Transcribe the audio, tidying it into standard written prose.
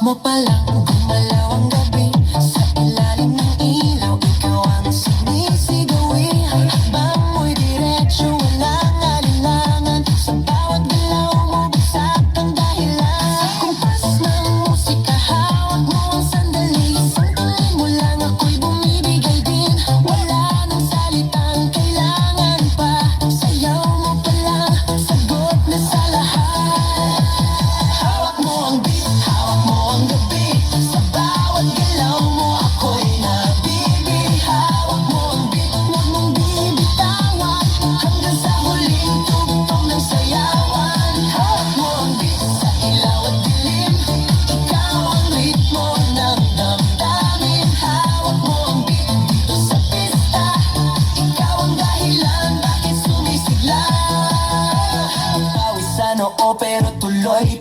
mo pa lang gumalaw ang gabi. Sa ilalim ng ilaw, ikaw ang sinisigawi. Ang hakbang mo'y diretso, walang alinlangan. Sa bawat galaw mo, bagsak ang dahilan. Sa kumpas ng musika, hawak mo ang sandali. Isang tuloy mo lang, ako'y bumibigay din. Wala nang salitang kailangan pa. Sayaw mo pa lang, sagot na sa lahat. Hawak mo ang beat, hawak mo ang gabi. Sa bawat galaw mo, ako'y nabibig. Hawak mo ang beat, huwag mong bibitawan. Hanggang sa huling tugtog ng sayawan. Hawak mo ang beat, sa ilaw at dilim. Ikaw ang ritmo ng damdamin. Hawak mo ang beat, dito sa pista. Ikaw ang dahilan, bakit sumisigla. Pawis sa noo pero tuloy